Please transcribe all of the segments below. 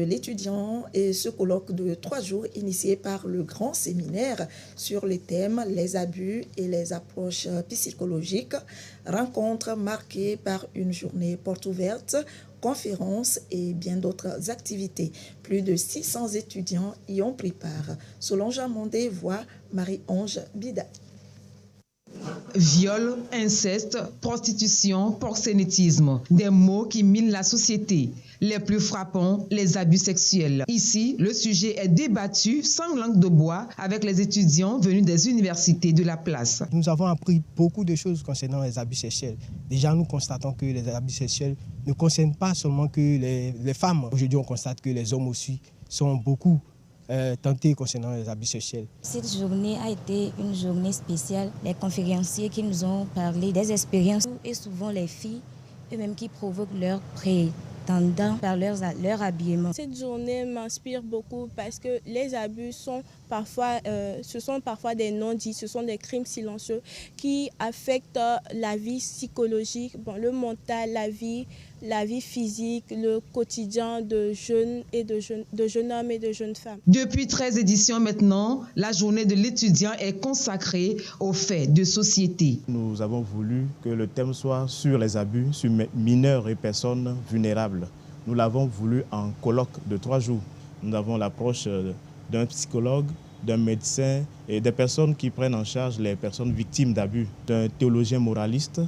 l'étudiant et ce colloque de 3 jours initié par le grand séminaire sur les thèmes les abus et les approches psychologiques, rencontre marquée par une journée porte ouverte, conférences et bien d'autres activités. Plus de 600 étudiants y ont pris part. Solange Amondé voit Marie-Ange Bida. Viol, inceste, prostitution, proxénétisme, des mots qui minent la société. Les plus frappants, les abus sexuels. Ici, le sujet est débattu sans langue de bois avec les étudiants venus des universités de la place. Nous avons appris beaucoup de choses concernant les abus sexuels. Déjà, nous constatons que les abus sexuels ne concernent pas seulement que les femmes. Aujourd'hui, on constate que les hommes aussi sont beaucoup tentés concernant les abus sexuels. Cette journée a été une journée spéciale. Les conférenciers qui nous ont parlé des expériences et souvent les filles eux-mêmes qui provoquent leurs prétendants par leur habillement. Cette journée m'inspire beaucoup parce que les abus sont parfois, ce sont parfois des non-dits, ce sont des crimes silencieux qui affectent la vie psychologique, le mental, la vie physique, le quotidien de jeunes hommes et de jeunes femmes. Depuis 13 éditions maintenant, la journée de l'étudiant est consacrée aux faits de société. Nous avons voulu que le thème soit sur les abus sur mineurs et personnes vulnérables. Nous l'avons voulu en colloque de 3 jours. Nous avons l'approche d'un psychologue, d'un médecin et des personnes qui prennent en charge les personnes victimes d'abus, d'un théologien moraliste,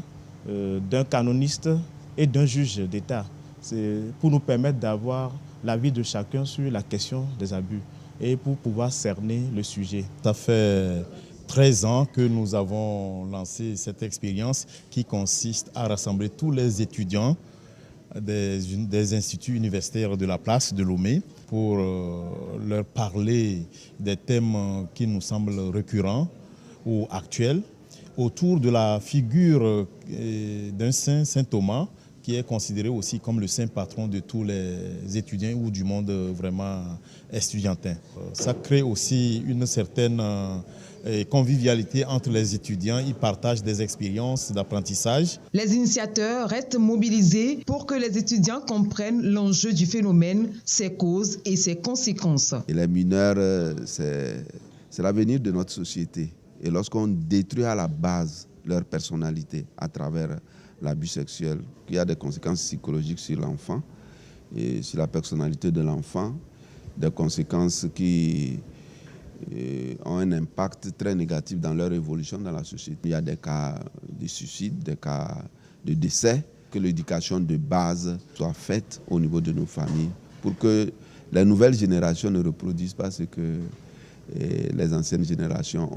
d'un canoniste et d'un juge d'État. C'est pour nous permettre d'avoir l'avis de chacun sur la question des abus et pour pouvoir cerner le sujet. Ça fait 13 ans que nous avons lancé cette expérience qui consiste à rassembler tous les étudiants des instituts universitaires de la place de Lomé pour leur parler des thèmes qui nous semblent récurrents ou actuels autour de la figure d'un saint Thomas qui est considéré aussi comme le saint patron de tous les étudiants ou du monde vraiment estudiantin. Ça crée aussi une certaine convivialité entre les étudiants. Ils partagent des expériences d'apprentissage. Les initiateurs restent mobilisés pour que les étudiants comprennent l'enjeu du phénomène, ses causes et ses conséquences. Et les mineurs, c'est l'avenir de notre société. Et lorsqu'on détruit à la base leur personnalité à travers l'abus sexuel, qui a des conséquences psychologiques sur l'enfant et sur la personnalité de l'enfant, des conséquences qui ont un impact très négatif dans leur évolution dans la société. Il y a des cas de suicide, des cas de décès, que l'éducation de base soit faite au niveau de nos familles pour que les nouvelles générations ne reproduisent pas ce que les anciennes générations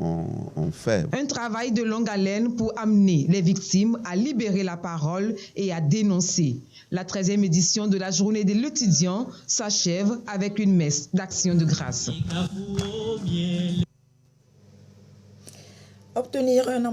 ont fait. Un travail de longue haleine pour amener les victimes à libérer la parole et à dénoncer. La 13e édition de la journée de l'étudiant s'achève avec une messe d'action de grâce. Obtenir un